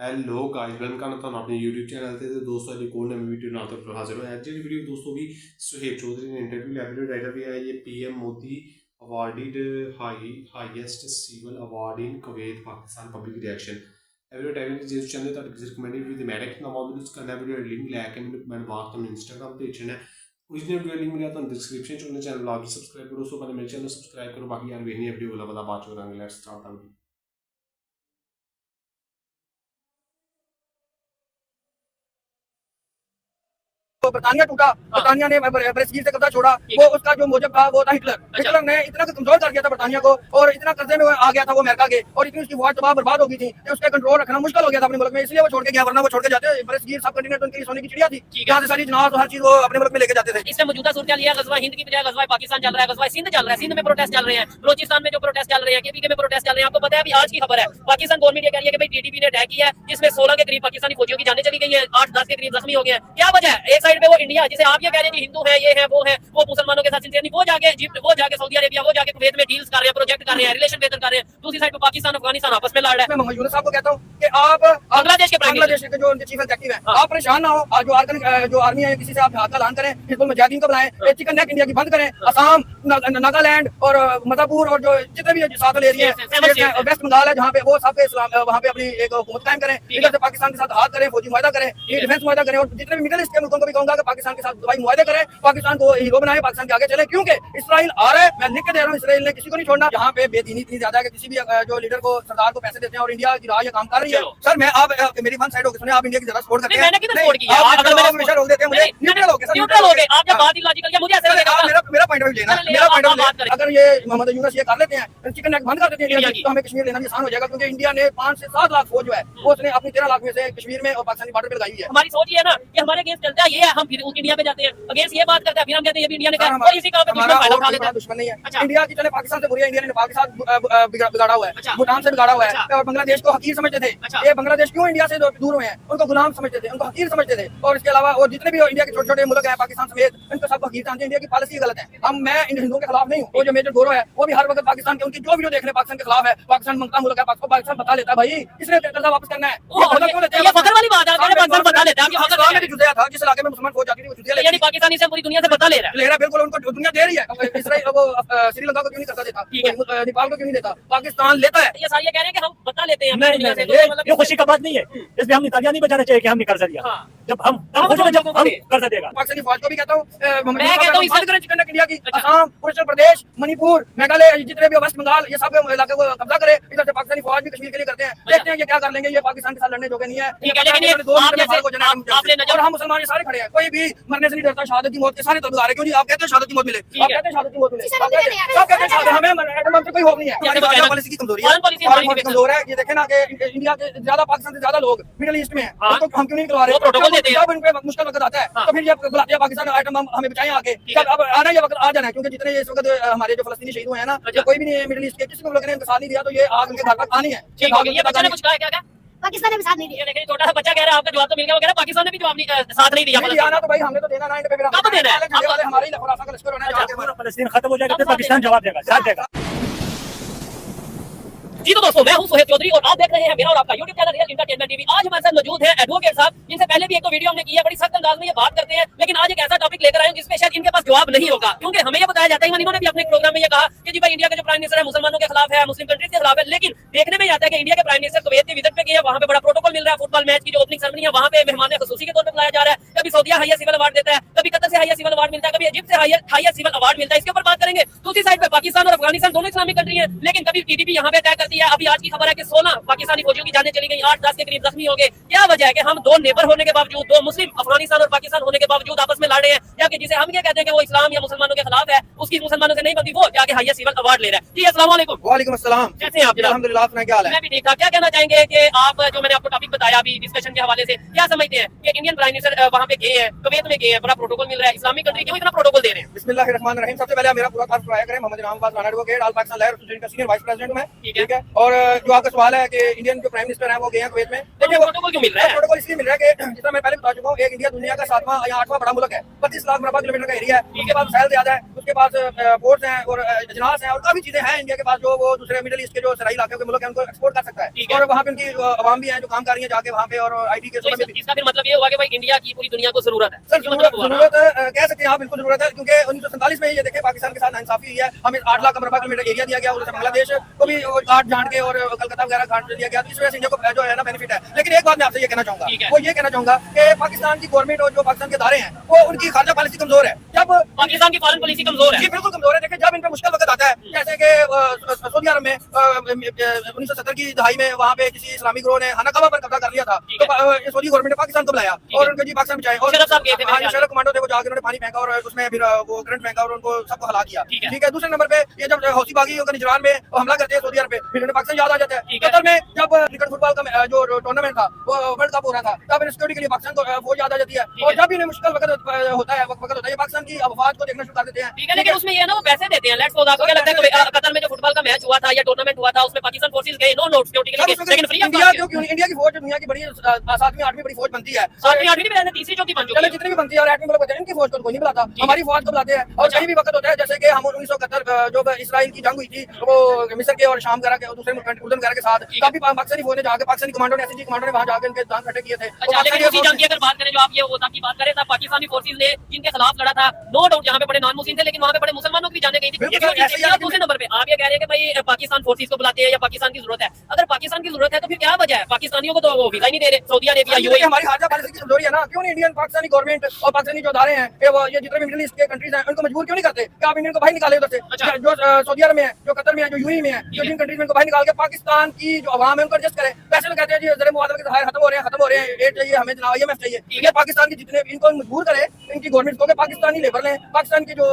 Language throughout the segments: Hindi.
हेलो गाइस वेलकम करता हूं अपने YouTube चैनल ਤੇ ਦੋਸਤੋ ਅੱਜ ਕੋਲ ਨਵੀਂ ਵੀਡੀਓ ਨਾਲ ਤੋਂ ਹਾਜ਼ਰ ਹੋਇਆ। ਅੱਜ ਦੀ ਵੀਡੀਓ ਦੋਸਤੋ ਵੀ ਸੁਹੇਬ ਚੌਧਰੀ ਨੇ ਇੰਟਰਵਿਊ ਲਿਆ। ਵੀਡੀਓ ਟਾਈਟਲ ਵੀ ਹੈ ये PM Modi awarded highest civil award in Kuwait Pakistan public reaction. Video title ਜੇ ਤੁਸੀਂ ਚਾਹੁੰਦੇ ਤਾਂ ਕਿਸੇ ਕਮੈਂਟ ਵੀ ਤੇ ਮੈਂ ਰੱਖਣਾ ਮੌਜੂਦ ਇਸ ਕਰਨਾ ਵੀਡੀਓ ਲਿੰਕ ਲੈ ਕੇ ਮੈਨੂੰ ਬਾਅਦ ਤੋਂ ਇੰਸਟਾਗ੍ਰਾਮ ਤੇ ਭੇਜਣਾ। कुछ ने वीडियो लिंक मिला तो डिस्क्रिप्शन च उन्हें चैनल आप भी सब्सक्राइब करो। सो पहले मेरे चैनल सब्सक्राइब करो। बाकी यार वेखनी वीडियो वाला बात करेंगे। Let's start the video. बरतानिया टूटा, बरतानिया ने ब्रेस्गीर से कब्जा छोड़ा, वो उसका जो मोजब था वो था हिटलर। हिटलर ने इतना कमजोर कर दिया था बरतानिया को और इतना कर्जे में आ गया था वो अमेरिका के, और इतनी उसकी वार तबाह बर्बाद हो गई थी कि उसका कंट्रोल रखना मुश्किल हो गया था अपने मुल्क में, इसलिए वो छोड़ के गया। वरना वो छोड़ के जाते ब्रेस्गीर सब कंटिनेंट उनकी सोने की चिड़िया थी, यहाँ से सारी जनाज हर चीज वो अपने मुल्क में लेके जाते थे। इसमें मौजूदा सूरत लिया गजवा हिंद की बजाय गजवा पाकिस्तान चल रहा है, गजवा सिंध चल रहा है। सिंध में प्रोटेस्ट चल रहे हैं, बलोचिस्तान में जो प्रोटेस्ट चल रहे हैं, केपीके में प्रोटेस्ट चल रहे हैं। आपको पता है अभी आज की खबर है, पाकिस्तान गवर्नमेंट ये कह रही है कि भाई टीटीपी ने अटैक किया है, जिसमें 16 के करीब पाकिस्तानी फौजियों की जानें चली गई है, 8-10 के करीब जख्मी हो गए हैं। क्या वजह है? एक साइड पे वो इंडिया जिसे आप ये कह रहे हैं हिंदू है, ये है, वो मुसलमानों के साथ सिंसियर नहीं, वो जाके इजिप्ट, वो जाके सऊदी अरेबिया, वो जाके कुवैत में डील्स कर रहे हैं, प्रोजेक्ट कर रहे हैं, रिलेशन बेहतर कर रहे हैं। दूसरी साइड पे पाकिस्तान अफगानिस्तान आपस में लड़ रहा है। मैं मोहम्मद यूनुस साहब को कहता हूँ कि आप बांग्लादेश के जो उनके चीफ एग्जीक्यूटिव हैं, आप परेशान ना हो। जो आर्मी है किसी से आप हाथ का ऐलान करें, हिजबुल मुजाहिदीन को बुलाएं, चिकन नेक इंडिया की बंद करें। असम, नागालैंड और मजापुर और जो जितने भी साथ वाले एरिया है, वेस्ट बंगाल है जहाँ पे, वो सब वहाँ पे अपनी एक हुकूमत कायम करें। इधर से पाकिस्तान के साथ हाथ करें, फौजी मुआहदा करें, डिफेंस मुआहदा करें, और जितने भी मिडिल ईस्ट के मुल्कों को भी कहूंगा कि पाकिस्तान के साथ दवाई मुआहदे करें, पाकिस्तान को हीरो बनाए, पाकिस्तान के आगे चले। क्योंकि इसराइल आ रहा है, मैं लिख के दे रहा हूँ, इसराइल ने किसी को नहीं छोड़ना। यहाँ पे बेदीनी इतनी ज्यादा है कि किसी भी जो लीडर को, सरदार को पैसे देते हैं और इंडिया की राह ये काम कर रही है। सर मैं आप मेरी वन साइड होकर सुने, आप इंडिया की ज्यादा सपोर्ट करते हैं। मैंने किधर सपोर्ट किया? आप हमेशा रोक देते हैं मुझे, न्यूट्रल हो गए सर, न्यूट्रल हो गए आप। जब बात इलॉजिकल किया मुझे ऐसा लगेगा मेरा पॉइंट ऑफ व्यू लेना, मेरा पॉइंट ऑफ व्यू। अगर ये मोहम्मद यूनुस ये कर लेते हैं, चिकन नेक बंद कर देते हैं इंडिया की, तो हमें कश्मीर लेना भी आसान हो जाएगा। क्योंकि इंडिया ने 5 से 7 लाख फौज जो है वो उसने अपनी 13 लाख में से कश्मीर में और पाकिस्तानी बॉर्डर पे लगाई हुई है। हमारी सोच ये है ना कि हमारे अगेंस्ट चलता है, ये है, हम फिर इंडिया पे जाते हैं, अगेंस्ट ये बात करते हैं, फिर हम कहते हैं ये भी इंडिया ने कहा, और इसी काम पे दुश्मन फायदा उठा लेता है। दुश्मन नहीं है इंडिया की, चले पाकिस्तान से बुरी है, इंडिया ने नेपाल के साथ बिगाड़ा हुआ है, भूटान से बिगाड़ा हुआ है, और बांग्लादेश को हकीर समझते थे। ये बांग्लादेश क्यों इंडिया से दूर हुए हैं? उनको गुलाम समझते थे, उनको हकीर समझते थे। और इसके अलावा और जितने भी इंडिया के छोटे छोटे मुल्क हैं पाकिस्तान समेत, इनको सब हकीर जानते हैं। इंडिया की पॉलिसी गलत है। मैं इन हिंदुओं के खिलाफ नहीं हूँ। वो जो मेजर गौरव है वो भी हर वक्त पाकिस्तान के, उनकी जो वीडियो देख रहे हैं पाकिस्तान के खिलाफ है, पाकिस्तान मंगता मुल्क है, पाकिस्तान बता लेता है भाई इसने कर्जा वापस करना है। ये फखर वाली बात है, पाकिस्तान बता लेता है। जुजिया था जिस इलाके में मुसलमान फौज जाती थी, वो जुजिया यानी पाकिस्तानी से पूरी दुनिया से पता ले रहा है। बिल्कुल उनको दुनिया दे रही है। इसराइल वो श्रीलंका को क्यों नहीं करता देता, नेपाल को क्यों नहीं देता, पाकिस्तान लेता है। ये सारे कह रहे हैं कि हम बता लेते हैं। ये खुशी का बात नहीं है, इसमें हम इतालिया नहीं बचाना चाहिए कि हमने कर्जा दिया। जब हम कर्जा देगा, पाकिस्तानी फौज को भी कहता हूँ मैं कहता हूँ बंद करें चिकन नेक इंडिया की। असम, अरुणाचल प्रदेश, मणिपुर, मेघालय, जितने भी वेस्ट बंगाल, ये सब इलाके को कब्जा करे। इधर से पाकिस्तानी फौज भी कश्मीर के लिए करते हैं। देखते हैं ये क्या कर लेंगे। ये पाकिस्तान के साथ लड़ने जोगे नहीं है। और हम मुसलमान ये सारे खड़े हैं, कोई भी मरने से नहीं डरता। शहादत की मौत के सारे तलवार है। क्यों जी आप कहते हैं शहादत की मौत मिले, आप कहते हैं शहादत की मौत मिले, सब कहते हैं हमें एटम बम से कोई होप नहीं है। हमारी पॉलिसी की कमजोरी है, कमजोर है। ये देखे ना कि इंडिया के ज्यादा, पाकिस्तान से ज्यादा लोग मिडिल ईस्ट में है, उनको हम क्यों नहीं करवा रहे? जब उन पे मुश्किल वक्त आता है तो फिर ये बुलाते हैं पाकिस्तान आइटम बम हमें बचाएं आके। अब आना ये वक्त आ जाना है, क्योंकि जितने इस वक्त हमारे जो फलस्तीनी शहीद हुए हैं ना, कोई भी नहीं मिडिल ईस्ट के, किसी को लोग ने इनका साथ नहीं दिया, तो ये आग उनके घर तक आनी है। ये बच्चा ने कुछ कहा क्या? पाकिस्तान ने भी साथ नहीं दिया। देखिए छोटा सा बच्चा कह रहा है आपका जवाब तो मिल गया, वो कह रहा है पाकिस्तान ने भी जवाब साथ नहीं दिया। आना तो भाई हमने तो देना ना, कब देना है? हमारे खुरासा का लश्कर होना है। फलस्तीन खत्म हो जाएगा तो पाकिस्तान जवाब देगा, साथ देगा। जी तो दोस्तों, मैं हूं सुहेब चौधरी और आप देख रहे हैं मेरा और आपका YouTube channel real entertainment TV. आज हमारे साथ मौजूद है एडवोकेट साहब, जिनसे पहले भी एक तो वीडियो हमने की है, बड़ी सख्त अंदाज में ये बात करते हैं। लेकिन आज एक ऐसा टॉपिक लेकर आए हैं जिसमें शायद इनके पास जवाब नहीं होगा, क्योंकि हमें ये बताया जाता है, इन्होंने भी अपने प्रोग्राम में ये कहा कि जी भाई इंडिया के जो प्राइम मिनिस्टर है मुसलमानों के खिलाफ है, मुस्लिम कंट्रीज के खिलाफ है। लेकिन देखने में आता है कि इंडिया के प्राइम मिनिस्टर कुवैत के विजिट पे गए, वहां पे बड़ा प्रोटोकॉल मिल रहा है। फुटबॉल मैच की जो ओपनिंग सेरेमनी है वहां पे मेहमान खसूसी के तौर पर बुलाया जा रहा है। कभी सऊदीया हाईएस्ट सिविल अवार्ड देता है, कभी कतर से हाईएस्ट सिविल अवार्ड मिलता है, कभी इजिप्ट से हाईएस्ट सिविल अवार्ड मिलता है। इसके ऊपर बात करेंगे। दूसरी साइड पे पाकिस्तान और अफगानिस्तान दोनों इस्लामिक कंट्री है, लेकिन कभी टीटीपी यहाँ पे अटैक करती है। अभी आज की खबर है कि 16 पाकिस्तानी फौजियों की जानें चली गई, 8-10 के करीब जख्मी हो गए। क्या वजह है कि हम दो नेबर होने के बावजूद, दो मुस्लिम अफगानिस्तान और पाकिस्तान होने के बावजूद आपस में लड़ रहे हैं, या कि जिसे हम ये कहते हैं कि वो इस्लाम या मुसलमानों के खिलाफ है, उसकी मुसलमानों से नहीं बनती, वो जाके हाईएस्ट सिविल अवार्ड ले रहा है। जी अस्सलाम वालेकुम। वालेकुम अस्सलाम। कैसे हैं आप? अल्हम्दुलिल्लाह, अपना क्या हाल है? मैं भी ठीक ठाक। क्या कहना चाहेंगे कि आप जो मैंने आपको टॉपिक बताया अभी डिस्कशन के हवाले से, क्या समझते हैं कि इंडियन प्राइम मिनिस्टर वहाँ पे गए हैं, कुवैत में गए हैं, बड़ा प्रोटोकॉल मिल रहा है, इस्लामिक कंट्री क्यों इतना प्रोटोकॉल दे रहे हैं? बिस्मिल्लाहिर्रहमानिर्रहीम। सबसे पहले मेरा पूरा तारुफ कराया करें। मोहम्मद इनाम अब्बास राना एडवोकेट, ऑल पाकिस्तान लहर एसोसिएशन का सीनियर वाइस प्रेसिडेंट हूं मैं। ठीक है। और जो आपका सवाल है कि इंडियन जो प्राइम मिनिस्टर है वो गए हैं कुवैत में, देखिए वो प्रोटोकॉल क्यों मिल रहा है? प्रोटोकॉल इसलिए मिल रहा है कि जितना मैं पहले बता चुका हूँ, एक इंडिया दुनिया का 7वां या 8वां बड़ा मुल्क है, 25 लाख मरबा किलोमीटर का एरिया है। उसके पास वसाइल ज्यादा है, उसके पास पोर्ट्स हैं और जहाज हैं और काफी चीजें हैं इंडिया के पास, जो वो दूसरे मिडिल ईस्ट के जो सराई इलाके के मुल्क हैं उनको एक्सपोर्ट कर सकता है। और वहाँ पे उनकी आवाम भी है जो काम कर रही है जाके वहाँ पे, और आईटी के तो इसका फिर मतलब ये हुआ कि भाई इंडिया की पूरी दुनिया को जरूरत है। सर जरूरत कह सकते हैं आप, बिल्कुल जरूरत है, क्योंकि 1947 में ये देखे पाकिस्तान के साथ नाइंसाफी हुई है। हमें 8 लाख मरबा किलोमीटर एरिया दिया गया, उधर बांग्लादेश को भी काट झाड़ के और कलकत्ता वगैरह काट दिया गया, इस वजह से इंडिया को जो है ना बेनिफिट है। लेकिन एक बात मैं आपसे ये कहना चाहूंगा, वो ये कहना चाहूंगा कि पाकिस्तान की गवर्नमेंट और जो पाकिस्तान के इदारे हैं वो उनकी खारजा पॉलिसी कमजोर है। जब पाकिस्तान की फॉरेन पॉलिसी कमजोर है, जी बिल्कुल कमजोर है। देखिए जब इन पे मुश्किल वक्त आता है, जैसे कि सऊदी अरब में 1970 की दहाई में वहाँ पे किसी इस्लामी ग्रोह ने हनाकाबा पर कब्जा कर लिया था, तो सऊदी गवर्नमेंट ने पाकिस्तान को बुलाया और उनके जी पाकिस्तान बचाए, और शरफ कमांडो थे वो जाके उन्होंने पानी फेंका और उसमें फिर वो करंट फेंका और उनको सबको हला किया। ठीक है, दूसरे नंबर पे ये जब हौसी बागी होकर निजरान में हमला करते हैं सऊदी अरब पे, फिर उन्हें पाकिस्तान याद आ जाता है। कतर में जब क्रिकेट फुटबॉल का जो टूर्नामेंट था वो वर्ल्ड कप हो रहा था, तब सिक्योरिटी के लिए पाकिस्तान को वो याद आ जाती है, और जब इन्हें मुश्किल वक्त होता है पाकिस्तान की अफवाज को देखना शुरू कर देते हैं। ठीक है, लेकिन उसमें ये ना वो पैसे देते हैं। लेट्स सपोज आपको क्या लगता है कि कतर में जो फुटबॉल का मैच हुआ था या टूर्नामेंट हुआ था उसमें पाकिस्तान फोर्सेस गए नो नोट सिक्योरिटी के लिए, लेकिन फ्री ऑफ इंडिया की फौज दुनिया की बड़ी 7वीं 8वीं बड़ी फौज बनती है, 7वीं 8वीं नहीं, तीसरी चौथी बन चुकी है, जितनी भी बनती है, और 8वीं मुल्क इनकी फौज को कोई नहीं बुलाता, हमारी फौज को बुलाते हैं। और कहीं भी वक्त होता है, जैसे कि हम 1971 जो इसराइल की जंग हुई थी वो मिस्र के और शाम वगैरह के दूसरे उर्दन वगैरह के साथ, काफी पाकिस्तानी फौज ने जाकर पाकिस्तानी कमांडो ने एसएजी कमांडो ने वहां जाकर इनके दांत खट्टे किए थे। अच्छा, लेकिन उसी जंग की अगर बात करें, जो आप ये होता की बात करें, तब पाकिस्तानी फोर्सेस ने जिनके खिलाफ लड़ा था, नो डाउट यहाँ पे बड़े नॉन मुस्लिम थे, लेकिन वहाँ पे बड़े मुसलमानों की भी जाने गई थी। दूसरे नंबर पे आप ये कह रहे हैं कि भाई पाकिस्तान फोर्सेस को बुलाते हैं या पाकिस्तान की जरूरत है। अगर पाकिस्तान की जरूरत है तो फिर क्या वजह है? पाकिस्तानियों को तो वो वीजा नहीं दे रहे, सऊदी अरेबिया यूएई। हमारी खारजा पॉलिसी की कमजोरी है ना, क्यों नहीं इंडियन पाकिस्तानी गवर्नमेंट और पाकिस्तानी जो अदारे हैं ये जितने भी मिडिल ईस्ट के कंट्रीज हैं उनको मजबूर क्यों नहीं करते कि आप इंडियन को बाहर निकाले उधर से? जो सऊदी अरब में है, जो कतर में है, जो यूएई में है, जो जिन कंट्रीज में उनको बाहर निकाल के पाकिस्तान की जो अवाम है उनको एडजस्ट करें। पैसे लोग कहते हैं जी जरा मुआवजे के खत्म हो रहे हैं, एड चाहिए हमें, जनाब IMF चाहिए। ठीक है, पाकिस्तान की जितने इनको मजबूर करे इनकी गवर्नमेंट को, पाकिस्तानी लेबर लें, पाकिस्तान की जो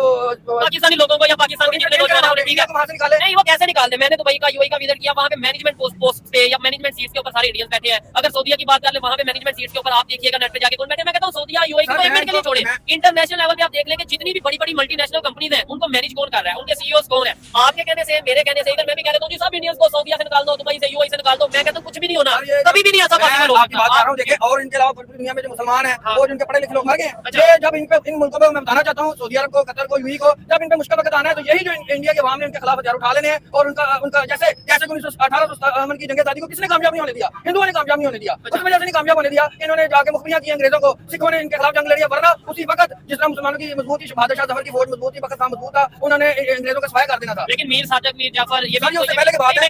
पाकिस्तानी लोगों को या पाकिस्तान के जितने नौजवान हैं ठीक है वहां से निकाले। नहीं, वो कैसे निकाल दे? मैंने दुबई का यूएई का विजिट किया, वहाँ पे मैनेजमेंट पोस्ट पे या मैनेजमेंट सीट्स के ऊपर सारे इंडियंस बैठे हैं। अगर सऊदीया की बात कर ले, वहाँ पे मैनेजमेंट सीट्स के ऊपर आप देखिएगा नेट पे जाके कौन बैठे। मैं कहता हूँ सऊदीया यूएई को एक मिनट के लिए छोड़े, इंटरनेशनल लेवल पे आप देख लेंगे जितनी भी बड़ी बड़ी मल्टीनेशनल कंपनीज हैं उनको मैनेज कौन कर रहा है, उनके सीईओ कौन है? आपके कहने से, मेरे कहने से, इधर मैं भी कह रहा हूँ सब इंडियंस को सऊदीया से निकाल दो, दुबई से, यूएई से निकाल दो, मैं कहता हूँ कुछ भी नहीं होना, कभी भी नहीं ऐसा पॉसिबल होगा। बात कर रहा हूँ देखिए, और इनके अलावा पूरी दुनिया में जो मुसलमान है वो जिनके पढ़े लिखे लोग मर गए हैं, जब इन मुल्कों में मैं बताना चाहता हूँ, सऊदी अरब को, कतर को, यूएई को, जब इन पे मुश्किल वक्त आना है तो यही जो इंडिया के अवाम ने उनके खिलाफ हथियार उठा लेने हैं, और उनका जैसे 1857 की जंग आजादी को किसने कामयाब नहीं होने दिया? हिंदुओं ने कामयाब नहीं होने दिया, उस वजह से नहीं कामयाब होने दिया। इन्होंने जाके मुखबियां की अंग्रेजों को, सिखों ने इनके खिलाफ जंग लड़ी, वरना उसी वक्त जिस तरह मुसलमानों की मजबूती, बहादुर शाह जफर की फौज मजबूती वक्त मजबूत था, उन्होंने अंग्रेजों का सफाया कर देना था। लेकिन मीर सादिक, मीर जाफर, ये पहले की बात है,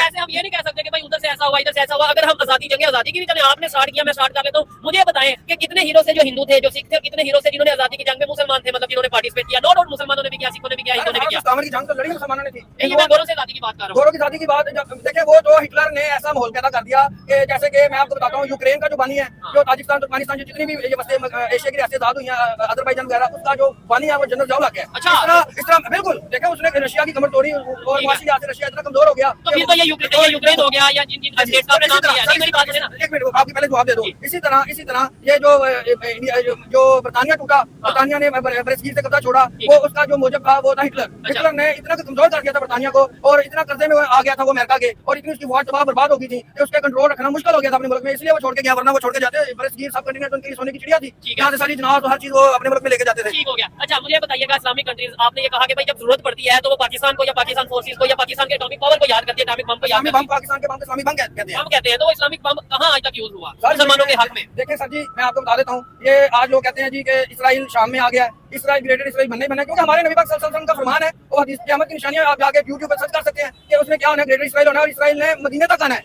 ऐसे हम ये नहीं कह सकते कि भाई उधर से ऐसा हुआ, इधर से ऐसा हुआ। अगर हम आजादी जंगे आजादी की भी चले, आपने स्टार्ट किया, मैं स्टार्ट कर लेता हूँ। मुझे बताएं कि कितने हीरो से जो हिंदू थे, जो सिख थे, कितने हीरो से जिन्होंने आजादी की जंग में मुसलमान थे, मतलब जिन्होंने पार्टिसिपेट किया। नो डाउट मुसलमानों ने भी किया, सिखों ने भी किया, हिंदुओं ने भी किया। की जंग तो लड़ी मुसलमानों ने थी। मैं गौरव से आजादी की बात कर रहा हूँ। गौरव की शादी की बात देखिए, वो जो हिटलर ने ऐसा माहौल पैदा कर दिया कि जैसे कि मैं आपको बताता हूँ, यूक्रेन का जो बानी है, जो ताजिकिस्तान, तुर्कमेनिस्तान, जो जितनी भी ये एशिया की रियासतें आजाद हुई हैं, अजरबैजान वगैरह, उसका जो बानी है वो जनरल जाओ लग गया। अच्छा, इस तरह बिल्कुल देखिए, उसने रशिया की कमर तोड़ी और माशी लिहाज से रशिया इतना कमजोर हो गया। तो फिर तो ये यूक्रेन हो गया या जिन जिन स्टेट का आपने नाम लिया है, मेरी बात है ना। एक मिनट आपकी पहले जवाब दे दो। इसी तरह ये जो बरतानिया टूटा, बरतानिया ने बरसगीर से कब्जा छोड़ा, वो उसका जो मोजब था वो था हिटलर। हिटलर ने इतना कमजोर कर दिया था बरतानिया को, और इतना कर्जे में आ गया था वो अमेरिका के, और इतनी उसकी फौज तबाह बर्बाद हो गई थी कि उसके कंट्रोल रखना मुश्किल हो गया था अपने मुल्क में, इसलिए वो छोड़ के गया, वरना वो छोड़ के जाते बरसगीर सब कंटिनेंट उनकी सोने की चिड़िया थी, यहाँ से सारी जनाब हर चीज वो अपने मुल्क में लेके जाते थे। ठीक हो गया। अच्छा, मुझे बताइएगा, इस्लामिक कंट्रीज, आपने ये कहा कि भाई जब जरूरत पड़ती है तो वो पाकिस्तान को या पाकिस्तान फोर्सेस को या पाकिस्तान के एटॉमिक पावर को याद करती है, एटॉमिक बम को याद करती है। पाकिस्तान के बम को इस्लामिक बम कहते हैं। तो वो इस्लामिक बम कहाँ आज तक यूज हुआ मुसलमानों के हक में? देखिए सर जी, मैं आपको बता देता हूँ, ये आज लोग कहते हैं जी कि इस्राइल शाम में आ गया है, इस्राइल ग्रेटर इस्राइल बनने बना, क्योंकि हमारे नबी पाक सल्लल्लाहु अलैहि वसल्लम का फरमान है, वो हदीस क़यामत की निशानियां आप जाके YouTube पर सर्च कर सकते हैं कि उसमें क्या होना है, ग्रेटर इस्राइल होना है, और इस्राइल ने मदीने तक आना है।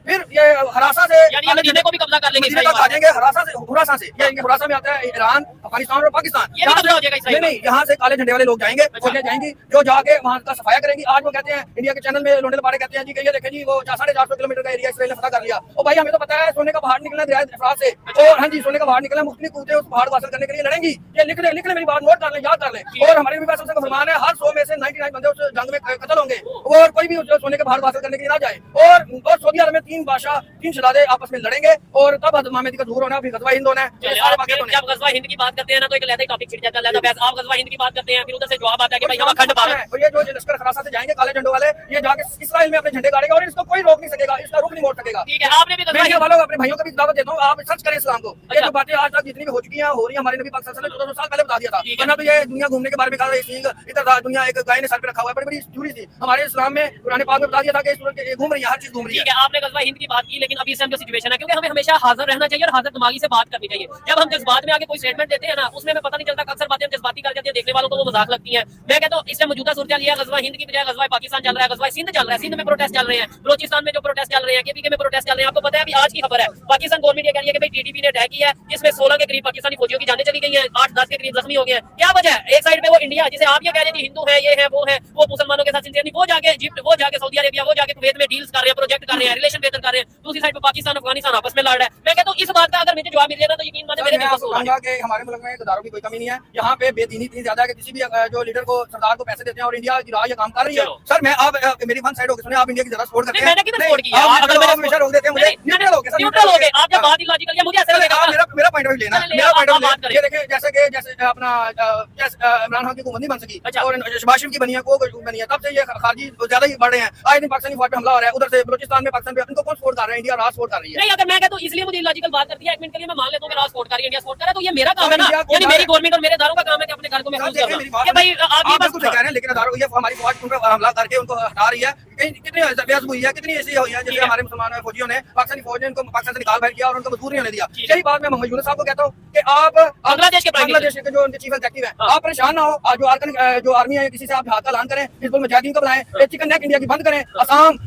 फिर ये हरासा से, यानी मदीने को भी कब्जा कर लेंगे, आ जाएंगे हरासा से, खुरासान से, ये खुरासान में आता है ईरान, अफगानिस्तान और पाकिस्तान। नहीं, यहाँ से काले झंडे वाले लोग जाएंगे, फौजें जाएंगी जो जाके वहाँ का सफाया करेंगी। आज वो कहते हैं, इंडिया के चैनल में लोंडे लपाड़े कहते हैं जी कि ये देखें जी वो 450 किलोमीटर का एरिया इस्राइल ने फतह कर लिया। और भाई हमें तो पता है सोने का पहाड़ निकलना दरिया एफ्रात से, और हाँ जी सोने का पहाड़ निकलना, मुख्तलिफ कुव्वतें उस पहाड़ को हासिल करने के लिए लड़ेंगी। ये लिख ले मेरी बात नोट कर ले, याद कर ले। और हमारे नबी पाक का फरमान है, हर 100 में से 99 बंदे उस जंग में कत्ल होंगे, और कोई भी उस सोने के पहाड़ को हासिल करने के लिए ना जाए। और सऊदी अरब में 3 बादशाह, 3 शहजादे आपस में लड़ेंगे, और तब हदमामेदी का दूर होना, फिर गज़वा हिंद होना है। जब गज़वा हिंद की बात करते हैं ना तो एक अलग ही टॉपिक छिड़ जाता है। आप गज़वा हिंद की बात करते हैं, फिर उधर से जवाब आता है कि भाई हम अखंड भारत है। और ये जो लश्कर खरासा से जाएंगे काले झंडों वाले, ये जाके इस्राइल में अपने झंडे गाड़ेंगे, और इसको कोई रोक नहीं सकेगा, इसका रुख नहीं मोड़ सकेगा। ठीक है, आपने भी मैं वालों अपने भाइयों को भी दावत देता हूँ, आप सर्च करें इस्लाम को। ये जो बातें आज तक जितनी भी हो चुकी हैं, हो रही है, हमारे नबी पाक सल्लल्लाहु अलैहि वसल्लम ने 1400 साल पहले बता दिया। दिया था, वरना तो ये दुनिया घूमने के बारे में कहा इधर था, दुनिया एक गाय ने सर पे रखा हुआ है, बड़ी बड़ी चूड़ी थी। हमारे इस्लाम में कुरान पाक में बता दिया था कि घूम रही है, हर चीज घूम रही है। ठीक है, आपने गज़वा हिंद की बात की, लेकिन अभी इस टाइम जो सिचुएशन है, क्योंकि हमें हमेशा हाजिर रहना चाहिए और हाजिर दिमागी से बात करनी चाहिए। जब हम जज्बात में आके कोई स्टेटमेंट देते हैं ना, उसमें हमें पता नहीं चलता, अक्सर बातें हम जज्बाती कर जाते हैं, देखने वालों को वो मजाक लगती है। मैं कहता हूँ इस टाइम मौजूदा सूरत हाल गज़वा हिंद की बजाय गज़वा पाकिस्तान चल रहा है, गज़वा सिंध चल रहा है। सिंध में प्रोटेस्ट चल रहे हैं, बलोचिस्तान में जो प्रोटेस्ट चल रहे हैं, केपीके में प्रोटेस्ट चल रहे हैं। आपको पता है अभी आज की खबर है, पाकिस्तान गवर्नमेंट ये कह रही है कि भाई टीटीपी ने अटैक किया है, जिसमें 16 के करीब पाकिस्तानी फौजियों की जानें चली गई हैं, 8-10 के करीब जख्मी हो गए हैं। क्या वजह है? एक साइड पे वो इंडिया, जिसे आप ये कह रहे हैं हिंदू है, ये है, वो मुसलमानों के साथ सिंसियर नहीं, वो जाके इजिप्ट, वो जाके सऊदी अरेबिया, वो जाके कुवैत में डील्स कर रहे हैं, प्रोजेक्ट कर रहे हैं, रिलेशन बेहतर कर रहे हैं। दूसरी साइड पे पाकिस्तान अफगानिस्तान आपस में लड़ रहा है। मैं कहता हूँ इस बात का अगर मुझे जवाब मिल जाए ना, तो यकीन माने मेरे दिल को सुकून आ कि हमारे मुल्क में इदारों की कोई कमी नहीं है। यहाँ पे बेदीनी इतनी ज्यादा है कि किसी भी जो लीडर को, सरकार को पैसे देते हैं और इंडिया की राह ये काम कर रही है। सर मैं आप मेरी वन साइड हो गई, आप इंडिया की ज्यादा सपोर्ट करते हैं। मैंने किधर सपोर्ट किया? अगर मैं हमेशा रोक देते हैं मुझे, न्यूट्रल हो गए, न्यूट्रल हो गए आप। जब बात इलॉजिकल है, मुझे ऐसा लगेगा मेरा पॉइंट ऑफ व्यू लेना, मेरा पॉइंट ऑफ व्यू ये देखिए, जैसे अपना इमरान खान की हुकूमत नहीं बन सकी और शहबाज शरीफ की बनी है, वो बनी है, तब से ये खारजी ज्यादा ही बढ़ रहे हैं। आए दिन पाकिस्तानी फौज पे हमला हो रहा है, उधर से बलोचिस्तान में पाकिस्तान पे इनको कौन सपोर्ट कर रहा है? इंडिया राह सपोर्ट कर रही है। नहीं, अगर मैं कहता हूं इसलिए मुझे इलॉजिकल बात करती है, एक मिनट के लिए मैं मान लेता हूं कि राह सपोर्ट कर रही है, इंडिया सपोर्ट कर रहा है, तो ये मेरा काम है ना, यानी मेरी गवर्नमेंट और मेरे इदारों का काम है कि अपने घर को महफूज करना। कि भाई आप ये बिल्कुल कह रहे हैं, लेकिन इदारों ये हमारी फौज उन पर हमला करके उनको हटा रही है। कितनी बहस हुई है, कितनी ऐसी हुई है, जैसे हमारे मुसलमान फौजियों ने, पाकिस्तानी फौज ने उनको पाकिस्तान से निकाल किया और उनको मजबूर नहीं होने दिया। यही बात मैं मोहम्मद यूनुस साहब को कहता हूँ कि आप बांग्लादेश के जो चीफ एग्जीक्यूटिव है, आप परेशान ना हो, जो आर्मी है किसी से आप हाथ का ऐलान करें, हिजबुल मुजाहिदीन को बुलाएं, चिकन नेक इंडिया की बंद करें, असम,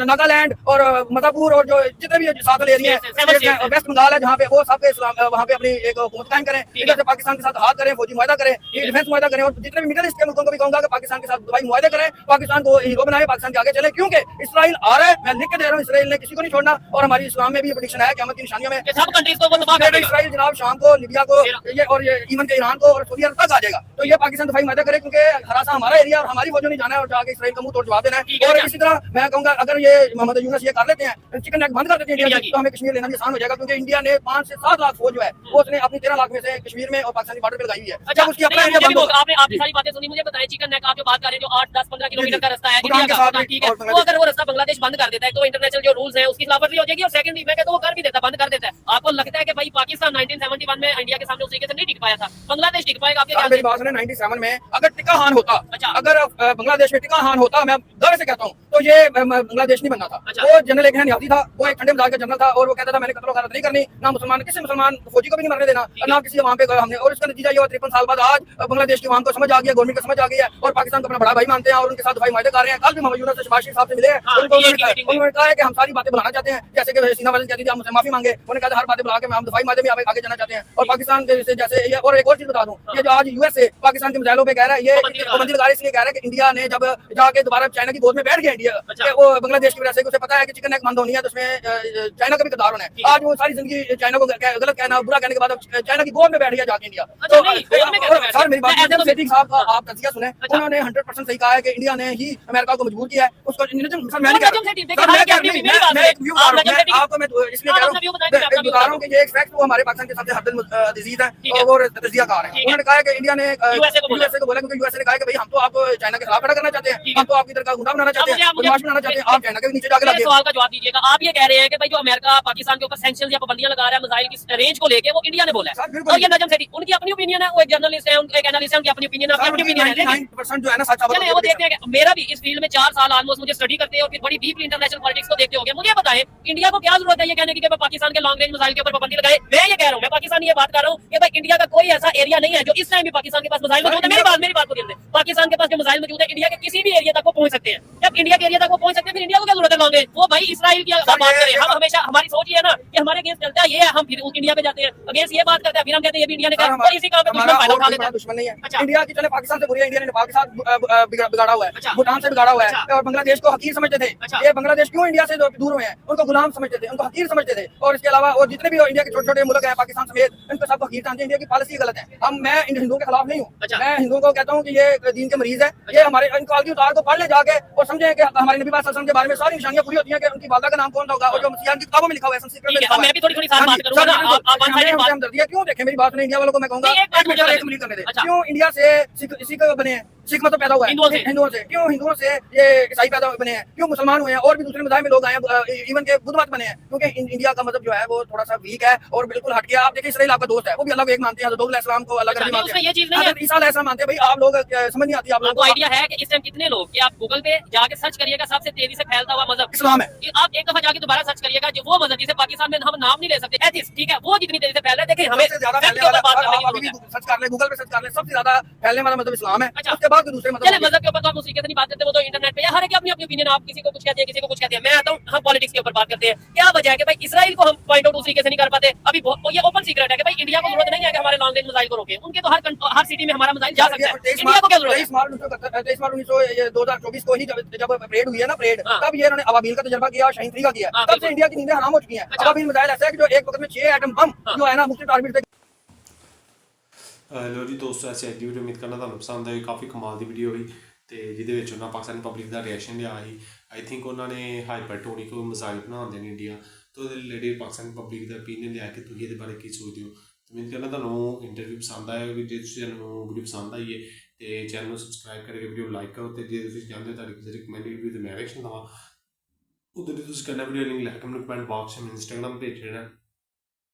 नागालैंड और मणिपुर और जो जितने भी साथ एरिया है, वेस्ट बंगाल है, जहाँ पे वो सब वहाँ पे अपनी एक हुकूमत कायम करें, इधर से पाकिस्तान के साथ हाथ करें, फौजी मुआहदा करें, डिफेंस मुआहदा करें, और जितने भी मिडिल ईस्ट के मुल्कों को भी कहूंगा कि पाकिस्तान के साथ दवाई मुआहदे करें, पाकिस्तान को हीरो बनाए, पाकिस्तान के आगे चले, क्योंकि इसराइल आ रहा है। मैं लिख के दे रहा हूँ, इसराइल ने किसी को नहीं छोड़ना और हमारी इस्लाम में भी प्रेडिक्शन है क़यामत की निशानियों में सब कंट्रीज को तबाह कर देगा। इसराइल जनाब शाम को, लिबिया को, ये ईवन के ईरान को और सऊदी अरब तक आ जाएगा। तो ये पाकिस्तान दफाई मुआहदा करे, क्योंकि हरासा हमारा एरिया और हमारी फौजों ने जाना है और जाके इसराइल का मुंह तोड़ जवाब देना है। और इसी तरह मैं कहूंगा अगर ये मोहम्मद यूनुस ये कर लेते हैं, चिकन नेक बंद कर देते हैं इंडिया की, तो हमें कश्मीर लेना भी आसान हो जाएगा, क्योंकि इंडिया ने 5 से 7 लाख फौज जो है वो उसने अपनी 13 लाख में से कश्मीर में और पाकिस्तानी बॉर्डर पे लगाई हुई है। अच्छा, उसकी अपना एरिया बंद होगा। आपने सारी बातें सुनी, मुझे बताइए चिकन नेक आप जो बात कर रहे हैं, जो 8-10-15 किलोमीटर का रास्ता है इंडिया का, ठीक है, वो अगर वो रास्ता बांग्लादेश बंद कर देता है तो इंटरनेशनल जो रूल्स हैं उसकी खिलाफवर्जी हो जाएगी। और सेकंडली मैं कहता हूं वो कर भी देता, बंद कर देता है। आपको लगता है कि भाई पाकिस्तान 1971 में इंडिया के सामने उस तरीके से नहीं टिक पाया था, बांग्लादेश टिक पाएगा? आपके ख्याल से? मेरी बात सुने, 97 में अगर टिका हान होता, अच्छा, अगर बांग्लादेश में टिका हान होता, मैं गर्व से कहता हूँ, तो ये बांग्लादेश नहीं बनना था। अच्छा। वो जनरल एक नियाजी था, वो एक ठंडे मिजाज का जनरल था और वो कहता था मैंने कत्ल गारत नहीं करनी, ना मुसलमान किसी मुसलमान फौजी को भी नहीं मरने देना, ना किसी वहाँ पे हमने। और इसका नतीजा ये हुआ 53 साल बाद आज बांग्लादेश की आवाम को समझ आ गया, गवर्नमेंट को समझ आ गई है और पाकिस्तान को अपना बड़ा भाई मानते हैं और उनके साथ दफाई मुआहदे कर रहे हैं। कल भी मोहम्मद यूनुस से शहबाज शरीफ साहब से मिले हैं, उन्होंने कहा है कि हम सारी बातें बुलाना चाहते हैं, जैसे कि सीना वाले कहती थी हम माफी मांगे, उन्होंने कहा हर बातें बुला के हम दफाई मुआहदे में आगे जाना चाहते हैं। और पाकिस्तान से जैसे ये, और एक और चीज बता दूं, ये जो आज यूएस से पाकिस्तान के मिसाइलों पे कह रहा है, ये पाबंदी लगा रहा है, इसलिए कह रहा है कि इंडिया ने जब जाके दोबारा चाइना की गोद में बैठ गया इंडिया, वो बांग्लादेश की वजह से उसे पता है कि चिकन नेक बंद होनी है, तो उसमें चाइना का भी किरदार होना है। आज वो सारी जिंदगी चाइना को गलत कहना, बुरा कहने के बाद चाइना की गोद में बैठ गया जाके इंडिया। तो सर मेरी बात सेठी साहब का आप तजिया सुने, उन्होंने 100% सही कहा है कि इंडिया ने ही अमेरिका को मजबूर किया है उसको। सर मैं नहीं कह रहा, मैं एक व्यू आपको मैं इसलिए कह रहा हूं कि ये एक फैक्ट वो हमारे पाकिस्तान के सबसे हरदिल अजीज है और वो तजियाकार है। उन्होंने कहा कि इंडिया ने यूएसए को बोला, क्योंकि यूएसए ने कहा कि भाई हम तो आप चाइना के खिलाफ खड़ा करना चाहते हैं, हम तो आपकी तरह का गुंडा बनाना चाहते हैं, बदमाश बनाना चाहते हैं, आप चाइना के नीचे जाके लगे। सवाल का जवाब दीजिएगा। आप ये कह रहे हैं कि भाई जो अमेरिका पाकिस्तान के ऊपर सैंक्शंस या पाबंदियां लगा रहा है मिसाइल की रेंज को लेके, वो इंडिया ने बोला है। और ये नजम सेठी उनकी अपनी ओपिनियन है, वो एक जर्नलिस्ट है, एक एनालिस्ट है, उनकी अपनी ओपिनियन है, अपनी ओपिनियन है। 99% जो है ना सच है। चलिए वो देखते हैं। मेरा भी इस फील्ड में 4 साल ऑलमोस्ट मुझे स्टडी करते हैं और फिर बड़ी डीपली इंटरनेशनल पॉलिटिक्स को देखते हो गए। मुझे बताएं इंडिया को क्या जरूरत है ये कहने की कि पाकिस्तान के लॉन्ग रेंज मिसाइल के ऊपर पाबंदी लगाए? मैं ये कह रहा हूं, मैं पाकिस्तान ये बात कर रहा हूं कि भाई इंडिया का कोई ऐसा एरिया नहीं है जो इस टाइम भी पाकिस्तान के पास मिसाइल मौजूद है। मेरी बात को ध्यान दें, पाकिस्तान के पास जो मिसाइल मौजूद है इंडिया के किसी भी एरिया तक वो पहुंच सकते हैं। जब इंडिया के एरिया तक वो पहुंच सकते हैं, फिर इंडिया को क्या जरूरत है लॉन्ग रेंज? वो भाई इसराइल की बात करें, हम हमेशा हमारी सोच ये है ना कि हमारे अगेंस्ट चलता है ये है, हम फिर इंडिया पे जाते हैं, अगेंस्ट ये बात करते हैं, फिर हम कहते हैं ये भी इंडिया ने कहा, और इसी काम में दुश्मन फायदा उठा लेता है। दुश्मन नहीं है अच्छा। इंडिया की, चले पाकिस्तान से बुरी है, इंडिया ने नेपाल के साथ बिगाड़ा हुआ है, भूटान से बिगाड़ा हुआ है, और बांग्लादेश को हकीर समझते थे। ये बांग्लादेश क्यों इंडिया से दूर हुए हैं? उनको गुलाम समझते थे, उनको हकीर समझते थे। और इसके अलावा और जितने भी इंडिया के छोटे छोटे मुल्क हैं पाकिस्तान समेत, इनको सब हकीर जानते हैं। इंडिया की पॉलिसी गलत है। मैं इन हिंदुओं के खिलाफ नहीं हूँ, मैं हिंदुओं को कहता हूँ कि ये दीन के मरीज है, ये हमारे इनको अलगी उतार को पढ़ ले जाके और समझे कि हमारे नबी पाक सल्लल्लाहु अलैहि वसल्लम के बारे में सारी निशानियां पूरी होती हैं कि उनकी वालदा का नाम कौन होगा, और जो मसीहा की किताबों में लिखा हुआ है, संस्कृत में लिखा हुआ है। मैं भी थोड़ी साथ बात करूंगा ना, आप हमदर्दी है। क्यों देखें मेरी बात सुने, इंडिया वालों को मैं कहूंगा एक मिनट करने दे, क्यों इंडिया से सिख बने हैं, सिख मत पैदा हुआ है हिंदुओं से क्यों हिंदुओं से ये ईसाई पैदा बने हैं, क्यों मुसलमान हुए हैं और भी दूसरे मज़ाहिब में लोग आए हैं, इवन के बुद्ध मत बने हैं, क्योंकि इंडिया का मजहब जो है वो थोड़ा सा वीक है और बिल्कुल हट गया। आप देखिए इसराइल आपका दोस्त है, वो भी अल्लाह को एक मानते हैं, हज़रत दाऊद अलैहिस्सलाम को अल्लाह का नबी मानते हैं, ये चीज नहीं है ईसा अलैहिस्सलाम मानते हैं। भाई आप लोग समझ नहीं आती आप लोगों आपको आइडिया है कि इस टाइम कितने लोग कि आप गूगल पे जाके सर्च करिएगा सबसे तेजी से फैलता हुआ मजहब इस्लाम है। आप एक दफा जाके दोबारा सर्च करिएगा जो वो मजहब जिसे पाकिस्तान में हम नाम नहीं ले सकते एथिस्ट, ठीक है, वो जितनी तेजी से फैल रहा है। देखिए हमें सबसे ज्यादा फैक्ट फैलने के ऊपर वाला, बात करने की आप अभी जरूरत है। सर्च कर ले, गूगल पे सर्च कर ले, सबसे ज्यादा फैलने वाला मजहब इस्लाम है। अच्छा। उसके बाद कोई दूसरे चले मजहब मजहब के ऊपर तो हम उस तरीके से नहीं बात करते, वो तो इंटरनेट पे या हर एक अपनी अपनी ओपिनियन, आप किसी को कुछ कहते हैं किसी को कुछ कहते हैं। मैं आता हूँ हम पॉलिटिक्स के ऊपर बात करते हैं। क्या वजह है कि भाई इसराइल को हम पॉइंट आउट उस तरीके से नहीं कर पाते? अभी ये ओपन सीक्रेट है कि भाई इंडिया को जरूरत नहीं है कि हमारे लॉन्ग रेंज मिसाइल को रोके, उनके तो हर सिटी में हमारा मिसाइल जा सकता है, इंडिया को क्या जरूरत है? 23 मार्च 2024 को ही जब परेड हुई है ना, परेड, तब ये इन्होंने अवाबील का तजर्बा किया, शाहीन 3 का किया, तब से इंडिया की नींदें हराम हो चुकी हैं। अवाबील मिसाइल ऐसा है कि जो एक वक्त में 6 एटम बम जो है ना मुख्तलिफ टारगेट पे। ਲੋ ਜੀ ਦੋਸਤੋ, ਐਸੀ ਅੱਜ ਦੀ ਵੀਡੀਓ ਉਮੀਦ ਕਰਨਾ ਤੁਹਾਨੂੰ ਪਸੰਦ ਆਈ। ਕਾਫੀ ਕਮਾਲ ਦੀ ਵੀਡੀਓ ਹੋਈ ਤੇ ਜਿਹਦੇ ਵਿੱਚ ਉਹਨਾਂ ਪਾਕਿਸਤਾਨੀ ਪਬਲਿਕ ਦਾ ਰਿਐਕਸ਼ਨ ਲਿਆ ਸੀ। ਆਈ ਥਿੰਕ ਉਹਨਾਂ ਨੇ ਹਾਈਪਰਟੋਨਿਕ ਮਿਜ਼ਾਈਲ ਬਣਾਉਂਦੇ ਨੇ ਇੰਡੀਆ ਤੋਂ, ਉਹਦੇ ਰਿਲੇਟਿਡ ਪਾਕਿਸਤਾਨੀ ਪਬਲਿਕ ਦਾ ਓਪੀਨੀਅਨ ਲਿਆ ਕਿ ਤੁਸੀਂ ਇਹਦੇ ਬਾਰੇ ਕੀ ਸੋਚਦੇ ਹੋ। ਤੇ ਉਮੀਦ ਕਰਨਾ ਤੁਹਾਨੂੰ ਇੰਟਰਵਿਊ ਪਸੰਦ ਆਇਆ ਹੋਵੇ। ਜੇ ਤੁਸੀਂ ਤੁਹਾਨੂੰ ਵੀਡੀਓ ਪਸੰਦ ਆਈ ਹੈ ਤੇ ਚੈਨਲ ਨੂੰ ਸਬਸਕ੍ਰਾਈਬ ਕਰਕੇ ਵੀਡੀਓ ਲਾਈਕ ਕਰੋ। ਤੇ ਜੇ ਤੁਸੀਂ ਚਾਹੁੰਦੇ ਹੋ ਤੁਹਾਡੀ ਕਿਸੇ ਰਿਕਮੈਂਡਡ ਵੀਡੀਓ ਤੇ ਮੈਂ ਰਿਐਕਸ਼ਨ ਦੇਵਾਂ, ਉਹਦੇ ਲਈ ਤੁਸੀਂ ਕਰਨਾ ਵੀਡੀਓ ਲਿੰਕ ਲੈ ਕੇ ਮੈਨੂੰ ਕਮੈਂਟ ਬਾਕਸ ਵਿੱਚ ਇੰਸਟਾਗ੍ਰਾਮ ਭੇਜ ਦੇਣਾ।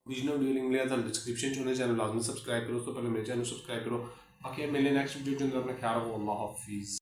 विजनल वीडियो लिंक लिया था डिस्क्रिप्शन होने चैनल लाजमी सब्सक्राइब करो। उससे पहले मेरे चैनल सब्सक्राइब करो। बाकी मिलने नेक्स्ट वीडियो के अंदर अपना ख्याल रखो। अल्लाह हाफिज़।